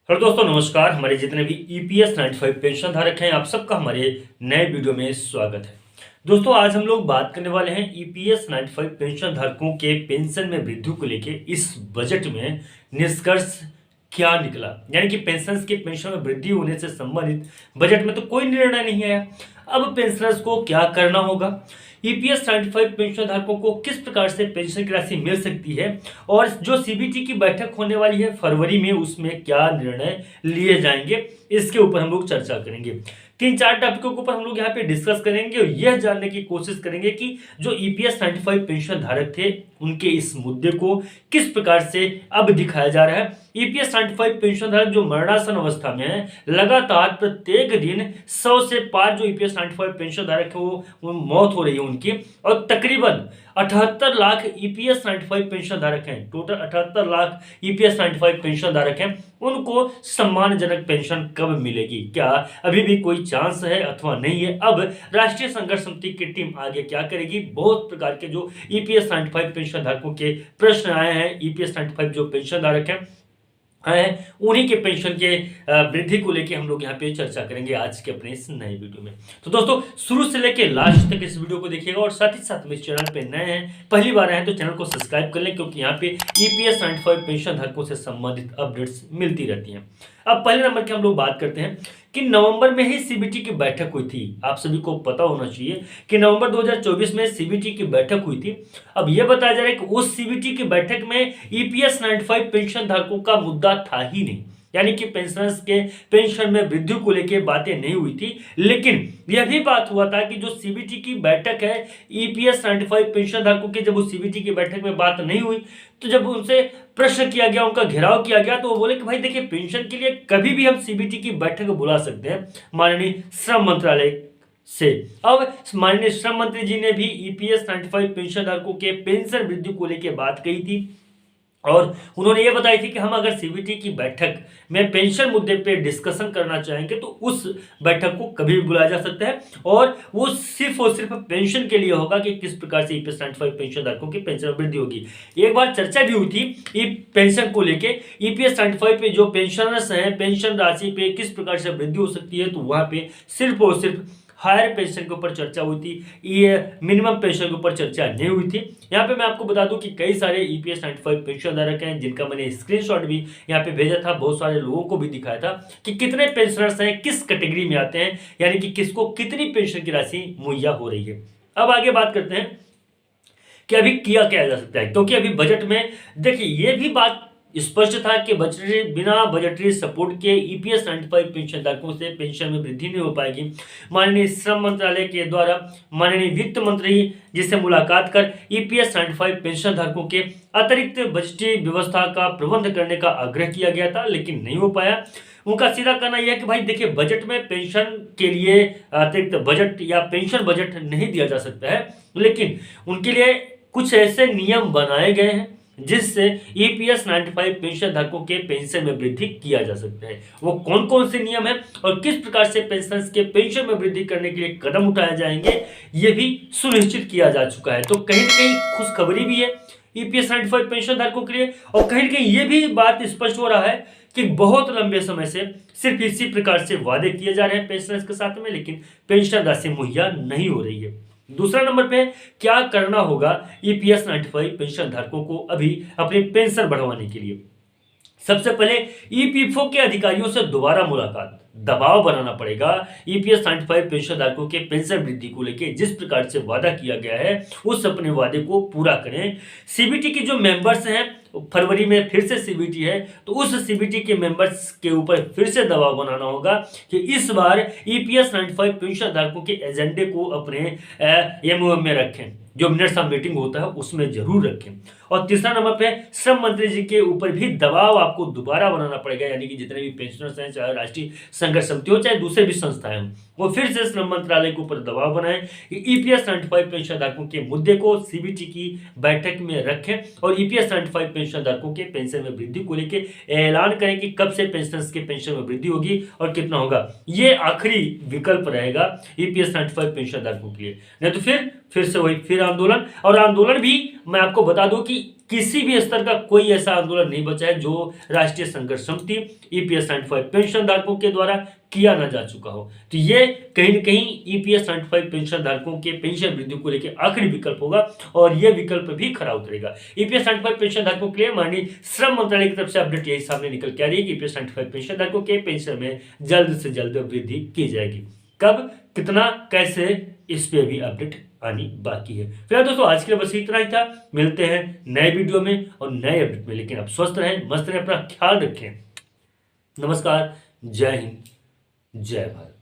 Hello दोस्तों, नमस्कार। हमारे जितने भी ईपीएस 95 पेंशन धारक हैं, आप सबका हमारे नए वीडियो में स्वागत है। दोस्तों, आज हम लोग बात करने वाले हैं ईपीएस 95 पेंशन धारकों के पेंशन में वृद्धि को लेके इस बजट में निष्कर्ष क्या निकला। यानी कि पेंशन में वृद्धि होने से संबंधित बजट में तो कोई निर्णय नहीं आया। अब पेंशनर्स को क्या करना होगा, ईपीएस 95 पेंशन धारकों को किस प्रकार से पेंशन की राशि मिल सकती है, और जो सीबीटी की बैठक होने वाली है फरवरी में, उसमें क्या निर्णय लिए जाएंगे, इसके ऊपर हम लोग चर्चा करेंगे। 3-4 टॉपिकों के ऊपर हम लोग यहाँ पे डिस्कस करेंगे और यह जानने की कोशिश करेंगे कि जो ईपीएस 95 पेंशन धारक थे उनके इस मुद्दे को किस प्रकार से अब दिखाया जा रहा है। ईपीएस 95 पेंशन धारक जो मरणासन अवस्था में है, लगातार प्रत्येक दिन 100 से पार जो ईपीएस 95 पेंशन धारक है वो मौत हो रही है उनकी, और तकरीबन 78 लाख ईपीएस 95 पेंशन धारक हैं। टोटल 78 लाख ईपीएस 95 पेंशन धारक हैं। उनको सम्मानजनक पेंशन कब मिलेगी, क्या अभी भी कोई चांस है अथवा नहीं है? अब राष्ट्रीय संघर्ष समिति की टीम आगे क्या करेगी, बहुत प्रकार के जो ईपीएस 95 पेंशन धारकों के प्रश्न आए हैं, ईपीएस 95 जो पेंशन धारक हैं उन्हीं के पेंशन के वृद्धि को लेके हम लोग यहाँ पे चर्चा करेंगे आज के अपने इस नए वीडियो में। तो दोस्तों, शुरू से लेके लास्ट तक इस वीडियो को देखिएगा, और साथ ही साथ में इस चैनल पे नए हैं, पहली बार आए हैं तो चैनल को सब्सक्राइब कर लें, क्योंकि यहाँ पे ईपीएस 95 पेंशन धारकों से संबंधित अपडेट्स मिलती रहती हैं। अब पहले नंबर की हम लोग बात करते हैं कि नवंबर में ही सीबीटी की बैठक हुई थी। आप सभी को पता होना चाहिए कि नवंबर 2024 में सीबीटी की बैठक हुई थी। अब यह बताया जा रहा है कि उस सीबीटी की बैठक में ईपीएस 95 पेंशन धारकों का मुद्दा था ही नहीं, यानी कि पेंशनर्स के पेंशन में वृद्धि को लेकर बातें नहीं हुई थी। लेकिन यह भी बात हुआ था कि जो सीबीटी की बैठक है, ईपीएस 95 पेंशन धारकों की जब उस सीबीटी की बैठक में बात नहीं हुई, तो जब उनसे प्रश्न किया गया, उनका घेराव किया गया, तो वो बोले कि भाई देखिए, पेंशन के लिए कभी भी हम सीबीटी की बैठक बुला सकते हैं माननीय श्रम मंत्रालय से। अब माननीय श्रम मंत्री जी ने भी ईपीएस 95 पेंशन धारकों के पेंशन वृद्धि को लेकर बात कही थी, और उन्होंने ये बताई थी कि हम अगर सीबीटी की बैठक में पेंशन मुद्दे पे डिस्कशन करना चाहेंगे तो उस बैठक को कभी भी बुलाया जा सकता है, और वो सिर्फ और सिर्फ पेंशन के लिए होगा कि किस प्रकार से ईपीएस 95 पेंशन धारकों की पेंशन में वृद्धि होगी। एक बार चर्चा भी हुई थी पेंशन को लेके, ईपीएस 95 पे जो पेंशनर्स हैं, पेंशन राशि पे किस प्रकार से वृद्धि हो सकती है, तो वहां पे सिर्फ और सिर्फ हायर पेंशन के ऊपर चर्चा हुई थी, ये मिनिमम पेंशन के ऊपर चर्चा नहीं हुई थी। यहाँ पे मैं आपको बता दूं कि कई सारे ईपीएस 95 पेंशन धारक हैं जिनका मैंने स्क्रीनशॉट भी यहाँ पे भेजा था, बहुत सारे लोगों को भी दिखाया था कि कितने पेंशनर्स हैं, किस कैटेगरी में आते हैं, यानी कि किसको कितनी पेंशन की राशि मुहैया हो रही है। अब आगे बात करते हैं कि अभी किया क्या जा सकता है, क्योंकि अभी बजट में देखिए ये भी बात स्पष्ट था कि बिना बजटरी सपोर्ट के ईपीएस 95 पेंशन धारकों से पेंशन में वृद्धि नहीं हो पाएगी। माननीय श्रम मंत्रालय के द्वारा माननीय वित्त मंत्री जी से मुलाकात कर ईपीएस 95 पेंशन धारकों के अतिरिक्त बजटीय व्यवस्था का प्रबंध करने का आग्रह किया गया था, लेकिन नहीं हो पाया। उनका सीधा कहना यह है कि भाई देखिए, बजट में पेंशन के लिए अतिरिक्त बजट या पेंशन बजट नहीं दिया जा सकता है, लेकिन उनके लिए कुछ ऐसे नियम बनाए गए हैं जिससे ईपीएस 95 पेंशन धारकों के पेंशन में वृद्धि किया जा सकता है। वो कौन कौन से नियम हैं और किस प्रकार से पेंशनर्स के पेंशन में वृद्धि करने के लिए कदम उठाए जाएंगे, ये भी सुनिश्चित किया जा चुका है। तो कहीं ना कहीं खुशखबरी भी है ईपीएस 95 पेंशन धारकों के लिए, और कहीं ना कहीं ये भी बात स्पष्ट हो रहा है कि बहुत लंबे समय से सिर्फ इसी प्रकार से वादे किए जा रहे हैं पेंशनर्स के साथ में, लेकिन पेंशन राशि मुहैया नहीं हो रही है। दूसरा नंबर पे क्या करना होगा ईपीएस 95 पेंशन धारकों को अभी अपनी पेंशन बढ़वाने के लिए। सबसे पहले ईपीएफओ के अधिकारियों से दोबारा मुलाकात, दबाव बनाना पड़ेगा। ईपीएस 95 पेंशन धारकों के पेंशन वृद्धि को लेकर जिस प्रकार से वादा किया गया है, उस अपने वादे को पूरा करें। सीबीटी की जो मेंबर्स हैं, फरवरी में फिर से सीबीटी है, तो उस सीबीटी के मेंबर्स के ऊपर फिर से दबाव बनाना होगा कि इस बार ईपीएस 95 पेंशन धारकों के एजेंडे को अपने एमओएम में रखें, जो मिनट्स ऑफ मीटिंग होता है उसमें जरूर रखें। और तीसरा नंबर पे श्रम मंत्री जी के ऊपर भी दबाव आपको दोबारा बनाना पड़ेगा, यानी कि जितने भी पेंशनर्स हैं, चाहे राष्ट्रीय संघर्ष समिति हो चाहे दूसरे भी संस्थाएं हों, वो फिर से श्रम मंत्रालय के ऊपर दबाव बनाएं कि ईपीएस 95 पेंशन धारकों के मुद्दे को सीबीटी की बैठक में रखें और ईपीएस 95 पेंशन धारकों के पेंशन में वृद्धि को लेकर ऐलान करें कि कब से पेंशन के पेंशन में वृद्धि होगी और कितना होगा। ये आखिरी विकल्प रहेगा ईपीएस 95 पेंशन धारकों के लिए, नहीं तो फिर से वही फिर आंदोलन। और आंदोलन भी मैं आपको बता दूं कि किसी भी स्तर का कोई ऐसा आंदोलन नहीं बचा है जो राष्ट्रीय संघर्ष समिति ईपीएस 95 पेंशन धारकों के द्वारा किया ना जा चुका हो। तो ये कहीं ना कहीं ईपीएस 95 पेंशन धारकों के पेंशन वृद्धि को लेकर आखिरी विकल्प होगा और यह विकल्प भी खरा उतरेगा। ईपीएस 95 पेंशन धारकों के लिए माननीय श्रम मंत्रालय की तरफ से अपडेट यही सामने निकल के आ रही है कि ईपीएस 95 पेंशन धारकों के पेंशन में जल्द से जल्द वृद्धि की जाएगी। कब, कितना, कैसे, इस पे भी अपडेट आनी बाकी है। फिलहाल दोस्तों आज के लिए बस इतना ही था। मिलते हैं नए वीडियो में और नए अपडेट में, लेकिन आप स्वस्थ रहें, मस्त रहें, अपना ख्याल रखें। नमस्कार, जय हिंद, जय भारत।